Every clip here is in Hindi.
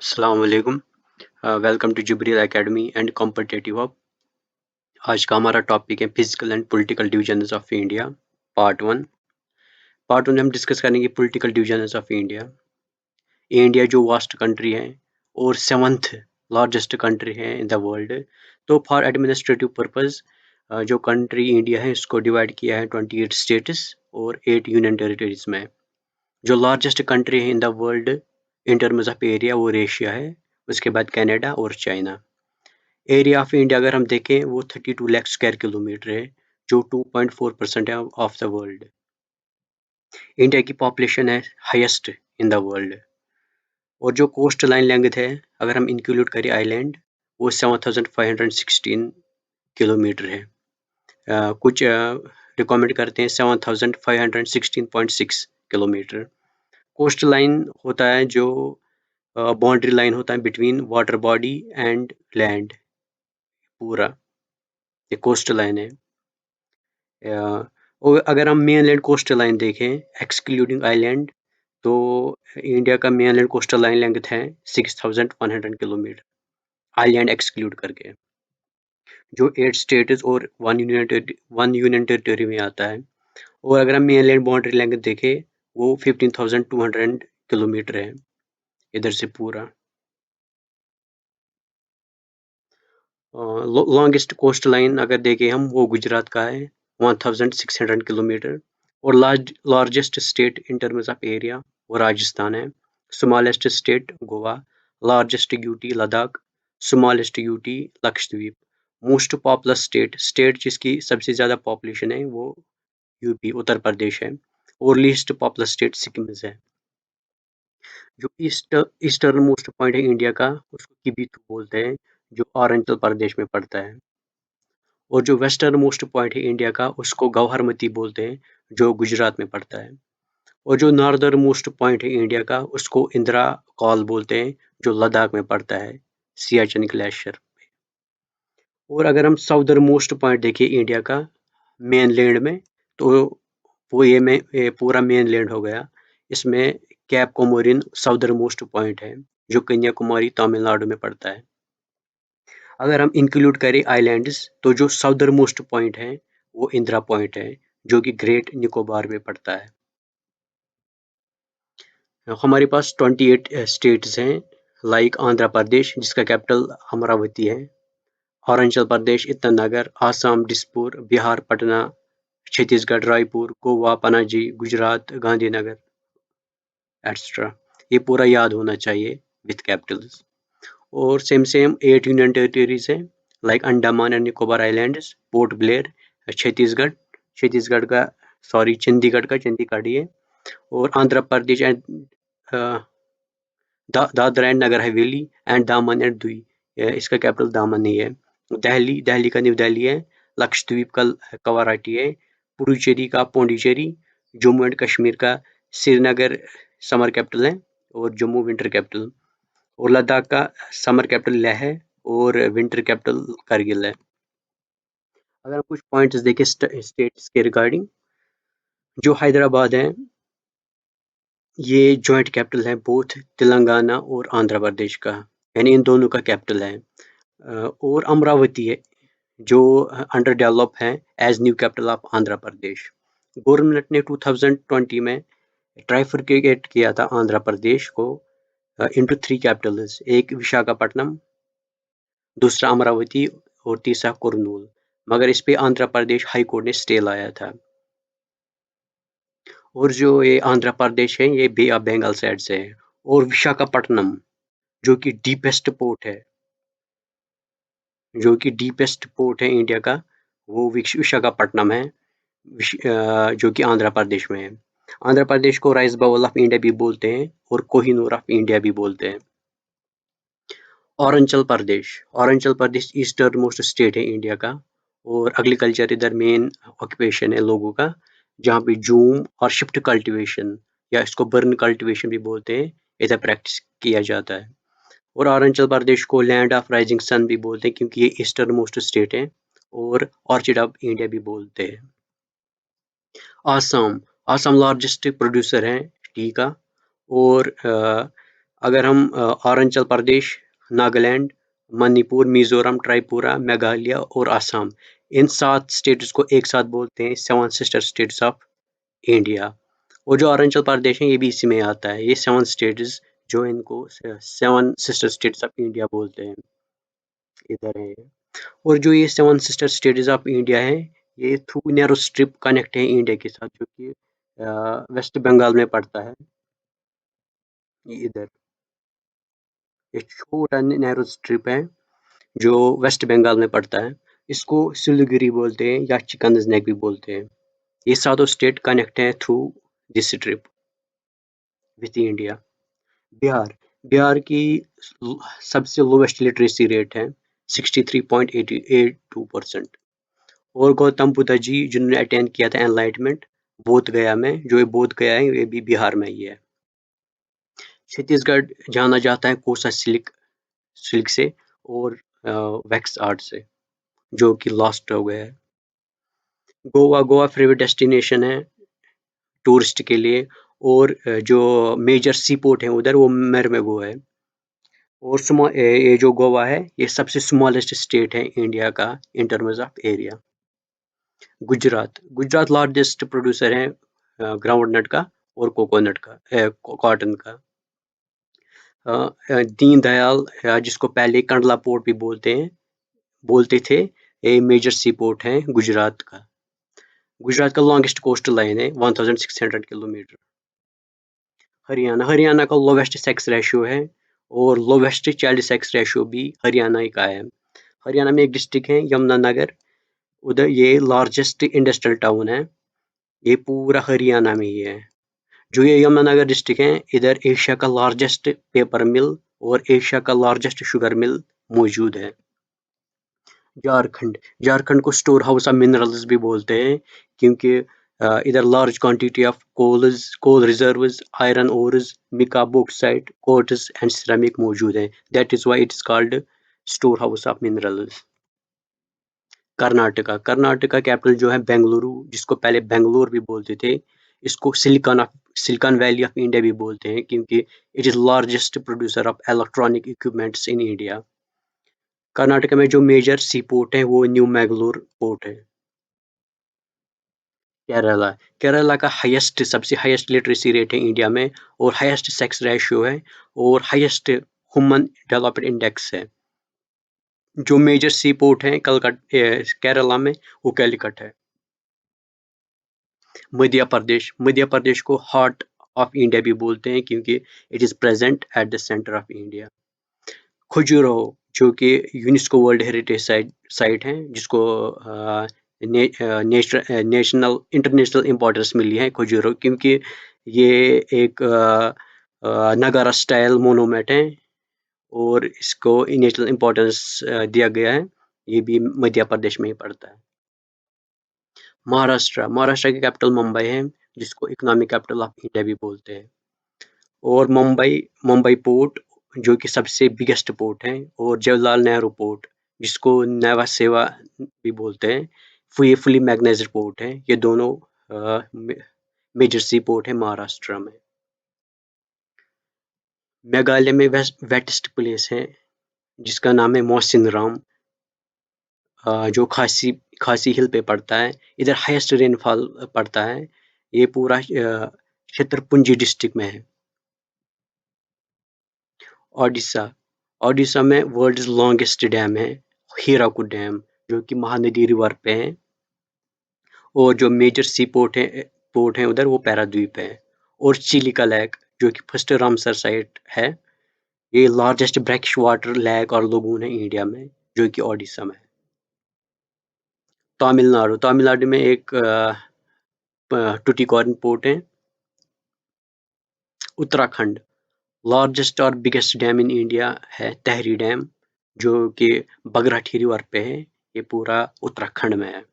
अस्सलाम वालेकुम। Welcome to Jubril academy and competitive hub. आज का हमारा टॉपिक है physical and political divisions of India part one में हम डिस्कस करेंगे political divisions of India. India जो वास्ट कंट्री है और सेवंथ लार्जेस्ट कंट्री है इन द वर्ल्ड। तो फॉर एडमिनिस्ट्रेटिव पर्पस जो कंट्री इंडिया है इसको डिवाइड किया है 28 स्टेट्स और 8 यूनियन टेरिटरीज में। जो लार्जेस्ट कंट्री है in the world in terms of area वो एशिया है, उसके बाद कनाडा और चाइना। एरिया ऑफ इंडिया अगर हम देखें वो 32 लाख स्क्वायर किलोमीटर है, जो 2.4% है ऑफ द वर्ल्ड। इंडिया की पॉपुलेशन है हाईएस्ट इन द वर्ल्ड। और जो कोस्ट लाइन लेंथ है अगर हम इंक्लूड करें आइलैंड वो 7516 किलोमीटर है। कुछ रिकमेंड करते हैं 7516.6 किलोमीटर। कोस्ट लाइन होता है जो बाउंड्री लाइन होता है between water body and land, पूरा ये कोस्ट लाइन है। और अगर हम मेनलैंड कोस्टल लाइन देखें एक्सक्लूडिंग आइलैंड, तो इंडिया का मेनलैंड कोस्टल लाइन लेंथ है 6100 किलोमीटर, आइलैंड एक्सक्लूड करके, जो 8 स्टेट्स और वन यूनियन टेरिटरी में आता है। और अगर हम मेनलैंड बाउंड्री लेंथ देखें वो 15,200 किलोमीटर है इधर से पूरा। लॉन्गेस्ट कोस्ट लाइन अगर देखें हम वो गुजरात का है 1600 किलोमीटर। और largest state in terms of area वो राजस्थान है। Smallest state Goa, largest UT Ladakh, smallest UT Lakshadweep. Most populous state जिसकी सबसे ज़्यादा पॉपुलेशन है वो यूपी उत्तर प्रदेश है। और लीस्ट पॉपुलस स्टेट सिक्किम है। जो ईस्टर्न मोस्ट पॉइंट है इंडिया का उसको किबिथू बोलते हैं, जो अरुणाचल प्रदेश में पड़ता है। और जो वेस्टर्न मोस्ट पॉइंट है इंडिया का उसको गौहरमती बोलते हैं, जो गुजरात में पड़ता है। और जो नॉर्दर्न मोस्ट पॉइंट है इंडिया का उसको इंदिरा कॉल बोलते हैं, जो लद्दाख में पड़ता है सियाचिन ग्लेशियर। और अगर हम साउदर्न मोस्ट पॉइंट देखें इंडिया का मेन लैंड में, तो वो ये पूरा मेन लैंड हो गया। इसमें cap Comorin southern most point है, जो कन्याकुमारी तमिलनाडु में पड़ता है। अगर हम इंक्लूड करें आइलैंड्स, तो जो साउदर्न मोस्ट पॉइंट है वो इंदिरा पॉइंट है, जो कि ग्रेट निकोबार में पड़ता है। हमारे पास 28 स्टेट्स हैं, लाइक आंध्र प्रदेश जिसका कैपिटल अमरावती है, अरुणाचल प्रदेश ईटानगर, आसाम डिसपुर, बिहार पटना, छत्तीसगढ़ रायपुर, गोवा पनाजी, गुजरात गांधीनगर एट्सेट्रा। ये पूरा याद होना चाहिए विथ कैपिटल्स। और सेम 8 यूनियन टेरिटरीज है, like Andaman and Nicobar islands, port Blair, Chhattisgarh का चंडीगढ़ का चंडीगढ़ है। और Andhra Pradesh and Dadra and Nagar Haveli and दामन एंड दुई, इसका कैपिटल दामन ही है। दिल्ली का न्यू दिल्ली है, लक्षद्वीप का कवाराटी है, पुडुचेरी का पौंडीचेरी, जम्मू एंड कश्मीर का श्रीनगर समर कैपिटल है और जम्मू विंटर कैपिटल। और लद्दाख का समर कैपिटल लेह है और विंटर कैपिटल करगिल है। अगर हम कुछ पॉइंट्स देखें स्टेट्स के रिगार्डिंग, जो हैदराबाद है ये जॉइंट कैपिटल है बोथ तेलंगाना और आंध्र प्रदेश का, यानी इन दोनों का कैपिटल है। और अमरावती है जो अंडर डेवलप है as new capital of Andhra Pradesh. Government ने 2020 में ट्राइफरकेट किया था आंध्र प्रदेश को इनटू 3 कैपिटल्स, एक विशाखापट्टनम, दूसरा अमरावती और तीसरा कुरनूल। मगर इस पे आंध्र प्रदेश हाई कोर्ट ने स्टे लाया था। और जो ये आंध्र प्रदेश है ये बे ऑफ बंगाल साइड से है। और विशाखापट्टनम जो कि डीपेस्ट पोर्ट है, इंडिया का, वो विशाखापट्टनम है, जो कि आंध्र प्रदेश में है। आंध्र प्रदेश को राइस बाउल ऑफ इंडिया भी बोलते हैं और कोहिनूर ऑफ इंडिया भी बोलते हैं। Arunachal Pradesh eastern most state है इंडिया का। और एग्रीकल्चर इधर मेन ऑक्यूपेशन है लोगों का, जहाँ पे जूम और शिफ्ट कल्टीवेशन या इसको बर्न कल्टीवेशन भी बोलते हैं, इधर प्रैक्टिस किया जाता है। और अरुणाचल प्रदेश को लैंड ऑफ राइजिंग सन भी बोलते हैं क्योंकि ये ईस्टर्न मोस्ट स्टेट है, और ऑर्चिड ऑफ इंडिया भी बोलते हैं। आसाम लार्जेस्ट प्रोड्यूसर है टी का। और अगर हम अरुणाचल प्रदेश, नागालैंड, मणिपुर, मिजोरम, त्रिपुरा, मेघालय और असम, इन 7 स्टेट्स को एक साथ बोलते हैं 7 सिस्टर स्टेट्स ऑफ इंडिया। और जो अरुणाचल प्रदेश है ये भी इसी में आता है। ये 7 स्टेट्स जो इनको 7 सिस्टर स्टेट्स ऑफ इंडिया बोलते हैं, इधर है ये। और जो ये 7 सिस्टर स्टेट्स ऑफ इंडिया है, ये थ्रू नैरो स्ट्रिप कनेक्ट है इंडिया के साथ, जो कि वेस्ट बंगाल में पड़ता है। ये इधर ये छोटा नैरो स्ट्रिप है जो वेस्ट बंगाल में पड़ता है। इसको सिलीगुड़ी बोलते हैं या चिकन नेक भी बोलते हैं। ये सातों स्टेट कनेक्ट हैं through this strip with India. Bihar Bihar की सबसे लोवेस्ट लिटरेसी रेट है 63.82%। और गौतम बुद्ध जी जिन्होंने अटेंड किया था एनलाइटमेंट बोध गया में, जो ये बोध गया है ये भी बिहार में ही है। छत्तीसगढ़ जाना जाता है कोसा सिल्क सिल्क से और वैक्स आर्ट से, जो कि लॉस्ट हो गया है। गोवा गोवा फेवरेट डेस्टिनेशन है टूरिस्ट के लिए। और जो मेजर सी पोर्ट है उधर वो मेरमेगो है। और ये जो गोवा है ये सबसे स्मॉलेस्ट स्टेट है इंडिया का in terms of area. Gujarat Gujarat largest producer है ग्राउंड नट का और कोकोनट का, कॉटन का। दीन दयाल जिसको पहले कंडला पोर्ट भी बोलते थे, ये मेजर सी पोर्ट है गुजरात का। गुजरात का लॉन्गेस्ट कोस्टल लाइन है 1600 किलोमीटर। हरियाणा का लोवेस्ट सेक्स रेशियो है और लोवेस्ट चाइल्ड सेक्स रेशियो भी हरियाणा ही का है। हरियाणा में एक डिस्ट्रिक्ट है यमुनानगर, उधर ये लार्जेस्ट इंडस्ट्रियल टाउन है। ये पूरा हरियाणा में ही है। जो ये यमुनानगर डिस्ट्रिक्ट है, इधर एशिया का लार्जेस्ट पेपर मिल और एशिया का लार्जेस्ट शुगर मिल मौजूद है। झारखंड को स्टोर हाउस ऑफ मिनरल्स भी बोलते हैं, क्योंकि इधर large quantity of coal reserves, iron ores, mica bauxite, quartz and ceramic मौजूद है। That is why it is called store house of minerals. Karnataka capital जो है बेंगलुरु, जिसको पहले बेंगलोर भी बोलते थे, इसको सिलिकॉन वैली ऑफ इंडिया भी बोलते हैं, क्योंकि it is largest producer of electronic equipments in India. Karnataka में जो मेजर सी पोर्ट है वो न्यू मैंगलोर पोर्ट है। केरला केरला का सबसे हाईएस्ट लिटरेसी रेट है इंडिया में, और हाईएस्ट सेक्स रेशियो है, और हाईएस्ट ह्यूमन डेवलपमेंट इंडेक्स है। जो मेजर सी पोर्ट है केरला में वो कैलिकट है। मध्य प्रदेश को हार्ट ऑफ इंडिया भी बोलते हैं, क्योंकि it is present at the centre of India. Khajuraho जो कि यूनेस्को वर्ल्ड हेरिटेज साइट है, जिसको नेशनल इंटरनेशनल इम्पोर्टेंस मिली है खजुराहो, क्योंकि ये एक नगारा स्टाइल मोनूमेंट है और इसको नेशनल इम्पोर्टेंस दिया गया है। ये भी मध्य प्रदेश में ही पड़ता है। महाराष्ट्र की कैपिटल मुंबई है, जिसको इकोनॉमिक कैपिटल ऑफ इंडिया भी बोलते हैं। और मुंबई पोर्ट जो कि सबसे बिगेस्ट पोर्ट है, और जवाहरलाल नेहरू पोर्ट जिसको नेवा सेवा भी बोलते हैं, ये फुली मैग्नाइज्ड पोर्ट है। ये दोनों मेजर सी पोर्ट है महाराष्ट्र में। मेघालय में वेटेस्ट प्लेस है जिसका नाम है मोहसिन राम, जो खासी हिल पे पड़ता है। इधर हाईएस्ट रेनफॉल पड़ता है। ये पूरा क्षेत्रपुंजी डिस्ट्रिक्ट में है। ओडिशा में वर्ल्ड्स लॉन्गेस्ट डैम है हीराकुड डैम, जो कि महानदी रिवर पे है। और जो मेजर सी पोर्ट है उधर वो पैराद्वीप है। और चिलिका लेक जो कि फर्स्ट रामसर साइट है, ये लार्जेस्ट ब्रैकिश वाटर लेक और लगून है इंडिया में, जो कि ओडिशा में है। तमिलनाडु में एक टुटिकोरिन पोर्ट है। उत्तराखंड लार्जेस्ट और बिगेस्ट डैम इन इंडिया है तहरी डैम, जो कि बगराठी रिवर पे है। ये पूरा उत्तराखंड में है।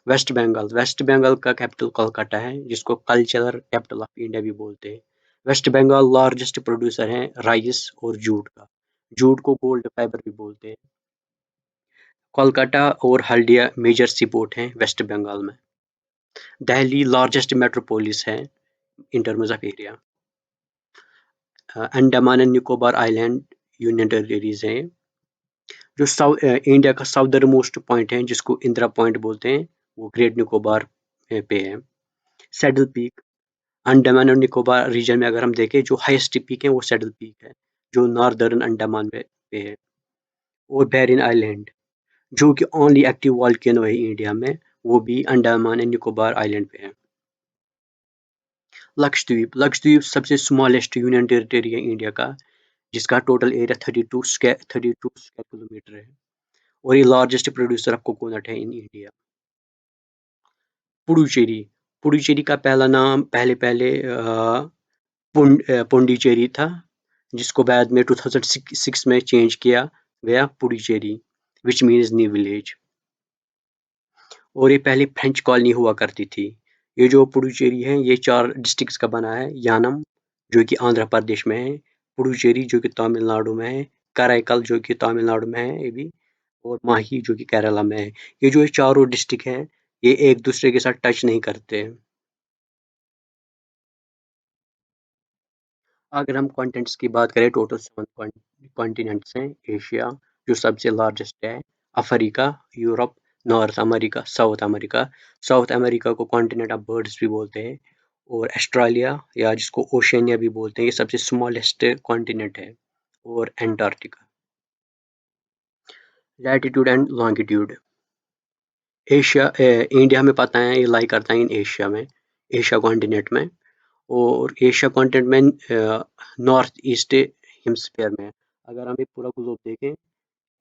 वेस्ट बंगाल का कैपिटल कोलकाता है, जिसको कल्चरल कैपिटल ऑफ इंडिया भी बोलते हैं। वेस्ट बंगाल लार्जेस्ट प्रोड्यूसर है राइस और जूट का। जूट को गोल्ड फाइबर भी बोलते हैं। कोलकाता और हल्दिया मेजर सी पोर्ट हैं वेस्ट बंगाल में। दिल्ली लार्जेस्ट मेट्रोपोलिस है in terms of area. Andaman and Nicobar island union territories हैं, जो इंडिया का साउदर्न मोस्ट पॉइंट है जिसको इंदिरा पॉइंट बोलते हैं, वो ग्रेट निकोबार पे है। सैडल पीक, अंडमान और निकोबार रीजन में अगर हम देखें जो हाईएस्ट पीक है वो सैडल पीक है, जो नॉर्दर्न अंडमान में पे है। और बैरिन आइलैंड, जो कि ओनली एक्टिव वॉल्केनो है इंडिया में, वो भी अंडमान एंड निकोबार आइलैंड पे है। लक्षद्वीप, लक्षद्वीप सबसे स्मॉलेस्ट यूनियन टेरिटरी है इंडिया का, जिसका टोटल एरिया 32 स्क्वायर किलोमीटर है, और ये लार्जेस्ट प्रोड्यूसर ऑफ कोकोनट है इन इंडिया। पुडुचेरी, पुडुचेरी का पहला नाम पहले पहले पुंडीचेरी था, जिसको बाद में 2006 में चेंज किया गया Puducherry, which means new village. और ये पहले फ्रेंच कॉलोनी हुआ करती थी। ये जो पुडुचेरी है ये 4 डिस्ट्रिक्ट्स का बना है। यानम, जो कि आंध्र प्रदेश में है, पुडुचेरी जो कि तमिलनाडु में है, कराईकल जो कि तमिलनाडु में है ये भी, और माही जो कि केरला में है। ये जो चारों डिस्ट्रिक्ट हैं ये एक दूसरे के साथ टच नहीं करते। अगर हम कॉन्टिनेंट्स की बात करें, टोटल 7 कॉन्टिनेंट्स हैं। एशिया जो सबसे लार्जेस्ट है, Africa, Europe, north America, south America. South America को कॉन्टिनेंट ऑफ बर्ड्स भी बोलते हैं। और ऑस्ट्रेलिया, या जिसको ओशनिया भी बोलते हैं, ये सबसे स्मॉलेस्ट कॉन्टिनेंट है। और Antarctica. Latitude and longitude, Asia India में पता है ये लाई करता है इन एशिया में, एशिया कॉन्टिनेंट में। और एशिया कॉन्टिनेंट में नॉर्थ ईस्ट हेमिस्फीयर में है। अगर हम ये पूरा ग्लोब देखें,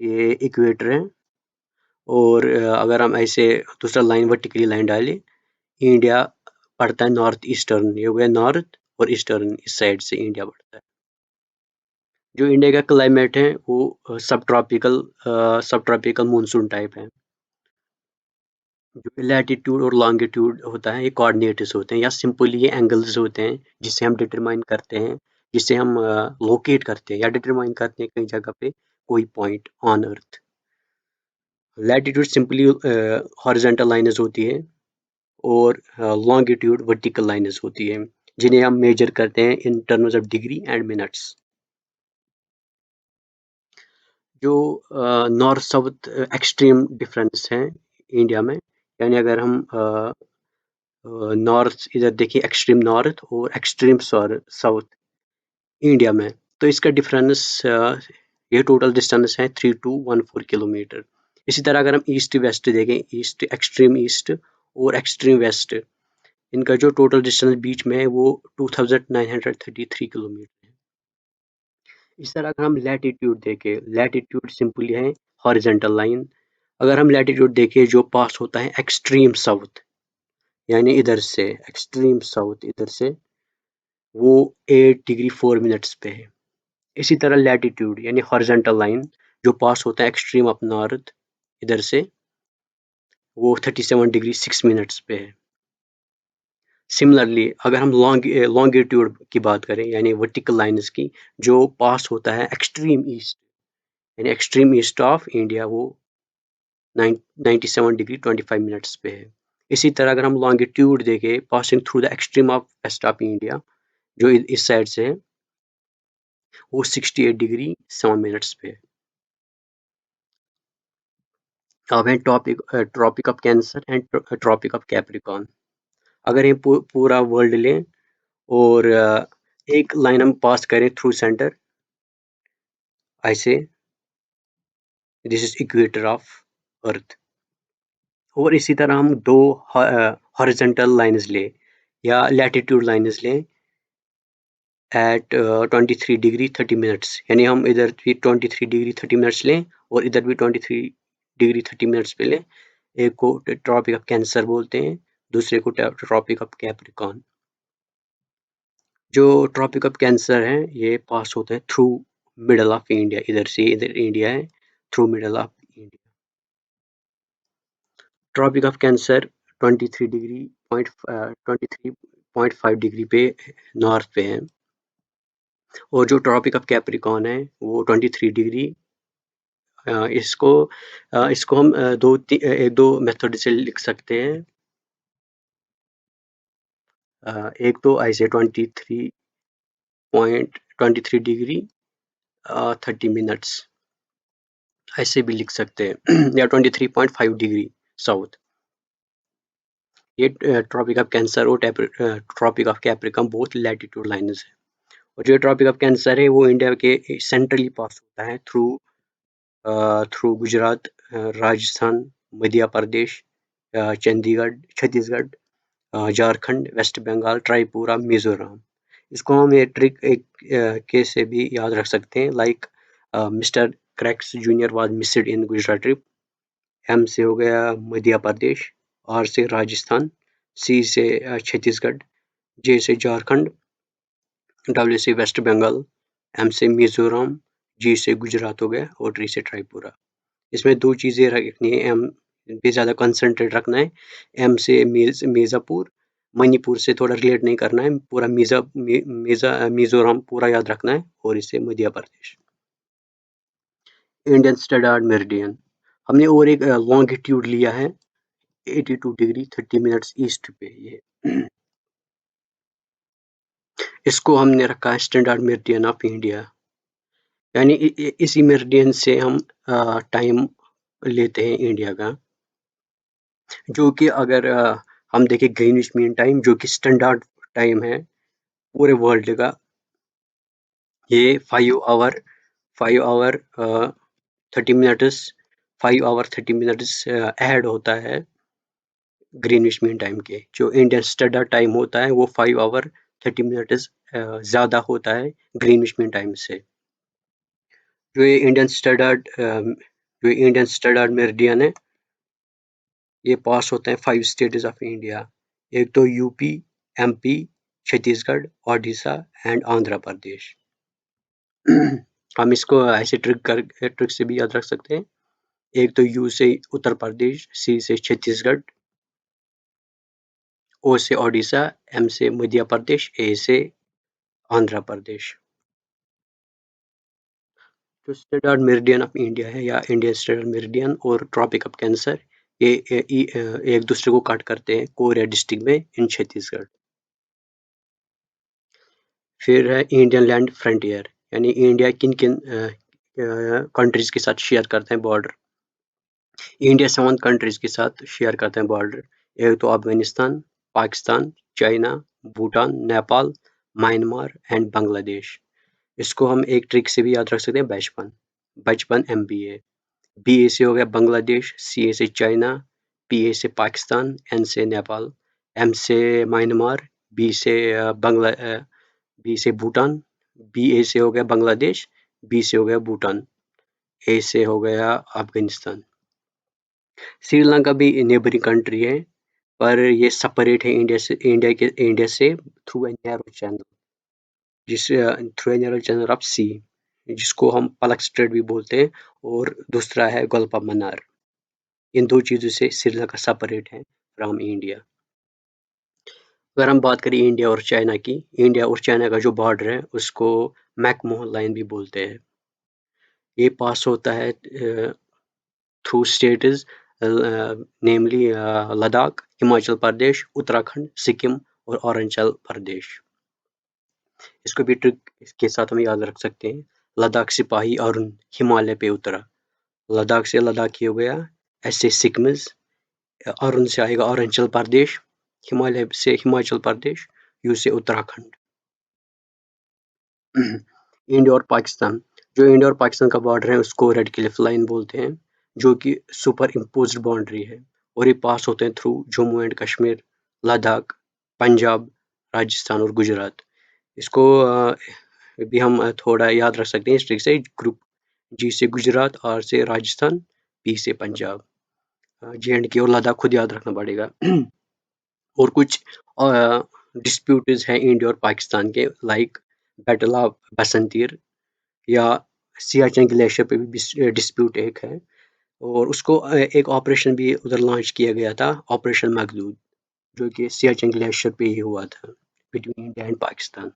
ये इक्वेटर है, और अगर हम ऐसे दूसरा लाइन वर्टिकली लाइन डालें, इंडिया पड़ता है नॉर्थ ईस्टर्न, ये हो गया नॉर्थ, और ईस्टर्न इस साइड से इंडिया पड़ता है। जो इंडिया का क्लाइमेट है वो सब ट्रॉपिकल मानसून टाइप है। जो लैटिट्यूड और लॉन्गिट्यूड होता है ये कोऑर्डिनेट्स होते हैं, या सिंपली ये एंगल्स होते हैं जिससे हम डिटरमाइन करते हैं, जिससे हम लोकेट करते हैं या डिटरमाइन करते हैं कई जगह पे कोई point on earth. Latitude simply horizontal lines होती है, और लॉन्गिट्यूड वर्टिकल लाइन्स होती है, जिन्हें हम मेजर करते हैं in terms of degree and minutes. जो नॉर्थ साउथ एक्सट्रीम डिफरेंस है इंडिया में, यानी अगर हम नॉर्थ इधर देखिए, एक्सट्रीम नॉर्थ और एक्सट्रीम साउथ इंडिया में, तो इसका डिफरेंस ये टोटल डिस्टेंस है 3214 किलोमीटर। इसी तरह अगर हम ईस्ट वेस्ट देखें, ईस्ट और एक्सट्रीम वेस्ट, इनका जो टोटल डिस्टेंस बीच में है वो 2933 किलोमीटर है। इस तरह अगर हम लैटिट्यूड देखें, लैटिट्यूड सिंपली है हॉरिजेंटल लाइन। अगर हम लैटिट्यूड देखें जो पास होता है एक्सट्रीम साउथ, यानी इधर से एक्सट्रीम साउथ, इधर से वो 8 डिग्री 4 मिनट्स पे है। इसी तरह लैटिट्यूड यानी हॉरिजॉन्टल लाइन जो पास होता है एक्सट्रीम ऑफ नॉर्थ, इधर से वो 37 डिग्री 6 मिनट्स पे है। सिमिलरली अगर हम लॉन्गिट्यूड की बात करें, यानी वर्टिकल लाइन्स की, जो पास होता है एक्सट्रीम ईस्ट, यानी एक्सट्रीम ईस्ट ऑफ इंडिया, वो 97 डिग्री 25 मिनट्स पे है। इसी तरह अगर हम लॉन्गिट्यूड देखें passing through the extreme of west of India, जो इस साइड से है, वो 68 डिग्री 7 मिनट्स पे है। अब है tropic of cancer and tropic of Capricorn. अगर ये पूरा वर्ल्ड लें और एक लाइन हम पास करें थ्रू सेंटर, ऐसे, this is equator of earth. और इसी तरह हम दो हॉरिजॉन्टल लाइंस लें या लैटिट्यूड लाइंस लें एट 23 डिग्री 30 मिनट्स, यानी हम इधर भी 23 डिग्री 30 मिनट्स लें और इधर भी 23 डिग्री 30 मिनट्स पे लें। एक को ट्रॉपिक ऑफ कैंसर बोलते हैं, दूसरे को ट्रॉपिक ऑफ कैप्रिकॉर्न। जो ट्रॉपिक ऑफ कैंसर है ये पास होता है थ्रू मिडल ऑफ इंडिया, इधर से, इधर इंडिया है, through middle of India. Tropic of cancer 23.5 degree पे नॉर्थ पे है, और जो ट्रॉपिक ऑफ कैप्रिकॉर्न है वो 23 डिग्री। इसको इसको हम एक दो मेथड से लिख सकते हैं। एक तो ऐसे 23.5 23 डिग्री 30 मिनट्स, ऐसे भी लिख सकते हैं या 23.5 डिग्री साउथ। ये ट्रॉपिक ऑफ कैंसर और tropic of Capricorn both latitude lines है। और जो ट्रॉपिक ऑफ कैंसर है वो इंडिया के सेंट्रली पास होता है थ्रू गुजरात, राजस्थान, मध्य प्रदेश, चंडीगढ़, छत्तीसगढ़, झारखंड, वेस्ट बंगाल, त्रिपुरा, मिजोरम। इसको हम ये ट्रिक एक के से भी याद रख सकते हैं, like mister Cracks junior was missed in Gujarat trip. M से हो गया मध्य प्रदेश, आर से राजस्थान, सी से छत्तीसगढ़, जे से झारखंड, डब्ल्यू से वेस्ट बंगाल, एम से मिजोरम, जी से गुजरात हो गया और टी से त्रिपुरा। इसमें दो चीज़ें रखनी है, एम पे ज़्यादा कंसंट्रेट रखना है। एम से मिर्ज़ापुर, मणिपुर से थोड़ा रिलेट नहीं करना है, पूरा मिजोरम पूरा याद रखना है, और इससे Madhya Pradesh. Indian standard meridian हमने और एक लॉन्गिट्यूड लिया है 82 डिग्री 30 मिनट्स ईस्ट पे। ये इसको हमने रखा है स्टैंडर्ड मेरिडियन ऑफ इंडिया, यानी इसी मेरिडियन से हम टाइम लेते हैं इंडिया का, जो कि अगर हम देखें ग्रीनिच मीन टाइम जो कि स्टैंडर्ड टाइम है पूरे वर्ल्ड का, ये 5 hour 30 minutes 5 hour 30 minutes add होता है ग्रीनिच मीन टाइम के। जो इंडियन स्टैंडर्ड टाइम होता है वो 5 आवर 30 मिनट्स ज़्यादा होता है ग्रीनिच मीन टाइम से। जो ये इंडियन स्टैंडर्ड मेरिडियन है, ये पास होते हैं 5 स्टेट्स ऑफ इंडिया। एक तो UP, MP, Chhattisgarh, Odisha and Andhra Pradesh. हम इसको ऐसे ट्रिक से भी याद रख सकते हैं। एक तो यू से उत्तर प्रदेश, सी से छत्तीसगढ़, ओ से ओडिशा, एम से मध्य प्रदेश, ए से आंध्र प्रदेश। जो स्टैंडर्ड मेरिडियन ऑफ इंडिया है या इंडियन स्टैंडर्ड मेरिडियन और ट्रॉपिक ऑफ कैंसर, ये एक दूसरे को काट करते हैं कोरिया डिस्ट्रिक्ट में इन छत्तीसगढ़। फिर है इंडियन लैंड फ्रंटियर, यानी इंडिया किन किन कंट्रीज के साथ शेयर करते हैं बॉर्डर। इंडिया 7 कंट्रीज के साथ शेयर करते हैं बॉर्डर। एक तो Afghanistan, Pakistan, China, Bhutan, Nepal, Myanmar and Bangladesh. इसको हम एक ट्रिक से भी याद रख सकते हैं, बचपन MBA। BA से हो गया बांग्लादेश, CA से चाइना, PA से पाकिस्तान, N से नेपाल, M से म्यांमार, B से भूटान, BA से हो गया बांग्लादेश, B से हो गया भूटान, A से हो गया अफगानिस्तान। श्रीलंका भी नेबरिंग कंट्री है, पर ये सेपरेट है इंडिया से through a narrow channel of sea, जिसको हम पलक स्ट्रेट भी बोलते हैं, और दूसरा है गल्फ ऑफ मन्नार। इन दो चीज़ों से श्रीलंका सेपरेट है फ्रॉम इंडिया। अगर हम बात करें इंडिया और चाइना की, इंडिया और चाइना का जो बॉर्डर है उसको मैकमोहन लाइन भी बोलते हैं। ये पास होता है थ्रू स्टेट्स, नेमली लद्दाख, हिमाचल प्रदेश, उत्तराखंड, सिक्किम और अरुणाचल प्रदेश। इसको भी ट्रिक के साथ हम याद रख सकते हैं। लद्दाख सिपाही अरुण हिमालय पे उतरा, लद्दाख से लद्दाखी हो गया, ऐसे सिक्किम्स, अरुण से आएगा अरुणाचल प्रदेश, हिमालय से हिमाचल प्रदेश, यू से उत्तराखंड। इंडिया और पाकिस्तान, जो इंडिया और पाकिस्तान का बॉर्डर है उसको रेड क्लिफ लाइन बोलते हैं, जो कि सुपर इम्पोज्ड बाउंड्री है, और ये पास होते हैं थ्रू जम्मू एंड कश्मीर, लद्दाख, पंजाब, राजस्थान और गुजरात। इसको भी हम थोड़ा याद रख सकते हैं इस ट्रिक से। ग्रुप जी से गुजरात, आर से राजस्थान, पी से पंजाब, J&K और लद्दाख खुद याद रखना पड़ेगा। और कुछ डिस्प्यूट्स हैं इंडिया और पाकिस्तान के, लाइक बैटल ऑफ बसंतीर, या सियाचिन ग्लेशियर पे भी डिस्प्यूट एक है, और उसको एक ऑपरेशन भी उधर लॉन्च किया गया था, ऑपरेशन मखदूद, जो कि सियाचिन ग्लेशियर पे ही हुआ था between India and Pakistan.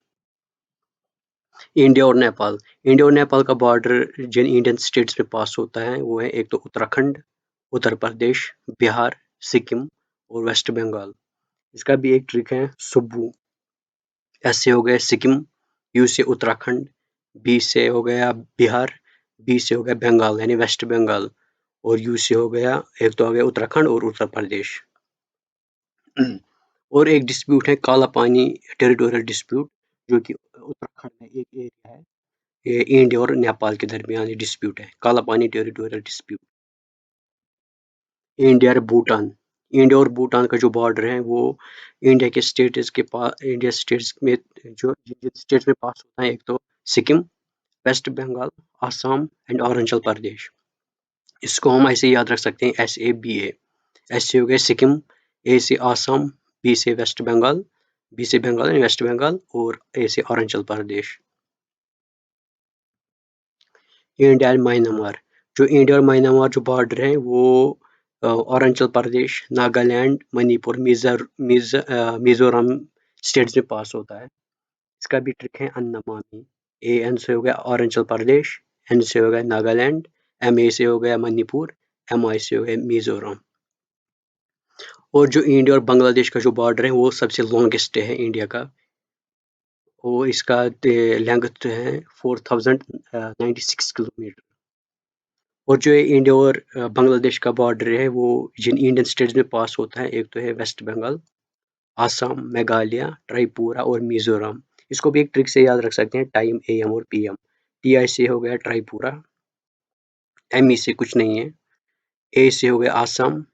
India और नेपाल का बॉर्डर जिन इंडियन स्टेट्स में पास होता है वो है एक तो उत्तराखंड, उत्तर प्रदेश, बिहार, सिक्किम और वेस्ट बंगाल। इसका भी एक ट्रिक है, सुब्बू, एस से हो गया सिक्किम, यू से उत्तराखंड, बी से हो गया बिहार, बी से हो गया बंगाल यानी वेस्ट बंगाल, और यू से हो गया, एक तो हो गया उत्तराखंड और उत्तर प्रदेश। और एक डिस्प्यूट है काला पानी टेरिटोरियल डिस्प्यूट, जो कि उत्तराखंड में एक एरिया है। ये इंडिया और नेपाल के दरमियान ये डिस्प्यूट है, काला पानी टेरिटोरियल डिस्प्यूट। इंडिया और भूटान, इंडिया और भूटान का जो बॉर्डर है वो इंडिया के स्टेट्स के पास, इंडिया स्टेट्स में जो जिन स्टेट्स में पास होता है, एक तो सिक्किम, वेस्ट बंगाल, आसाम एंड अरुणाचल प्रदेश। इसको हम ऐसे याद रख सकते हैं, SABA। एस से हो गया सिक्किम, ए से आसाम, बी से वेस्ट बंगाल, बी से बंगाल एंड वेस्ट बंगाल, और ए से Arunachal Pradesh. India and Myanmar, जो इंडिया और म्यांमार जो बॉर्डर है वो अरुणाचल प्रदेश, नागालैंड, मणिपुर, मिजोरम स्टेट्स में पास होता है। इसका भी ट्रिक है अन्नमामी। एन से हो गया अरुणाचल प्रदेश, एन से हो गया नागालैंड, MA से हो गया मणिपुर, MI से हो गया मिजोरम। और जो इंडिया और बांग्लादेश का जो बॉर्डर है वो सबसे लॉन्गेस्ट है इंडिया का, वो इसका लेंथ है 4096 किलोमीटर। और जो ये इंडिया और बांग्लादेश का बॉर्डर है वो जिन इंडियन स्टेट्स में पास होता है, एक तो है वेस्ट बंगाल, आसाम, मेघालय, त्रिपुरा और मिजोरम। इसको भी एक ट्रिक से याद रख सकते हैं, टाइम AM और PM। TI से हो गया त्रिपुरा, ME से कुछ नहीं है, A से हो गया आसाम,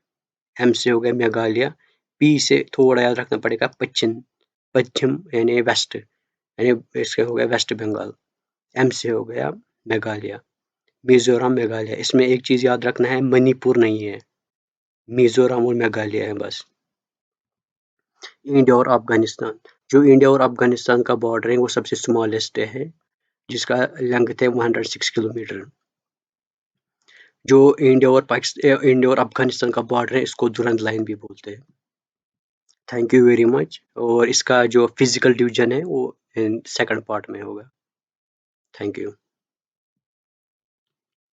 M से हो गया मेघालय, P से थोड़ा याद रखना पड़ेगा पश्चिम, पश्चिम यानी वेस्ट, यानी इसका हो गया वेस्ट बंगाल। M से हो गया मेघालय, मिजोरम, मेघालय। इसमें एक चीज याद रखना है, मणिपुर नहीं है, मिजोरम और मेघालय है बस। इंडिया और अफगानिस्तान, जो इंडिया और अफगानिस्तान का बॉर्डर है वो सबसे स्मॉलेस्ट है, जिसका लेंथ है 106 किलोमीटर। जो इंडिया और अफगानिस्तान का बॉर्डर है इसको दुरंत लाइन भी बोलते हैं। Thank you very much. और इसका जो फिजिकल डिवीजन है वो सेकंड पार्ट में होगा। Thank you.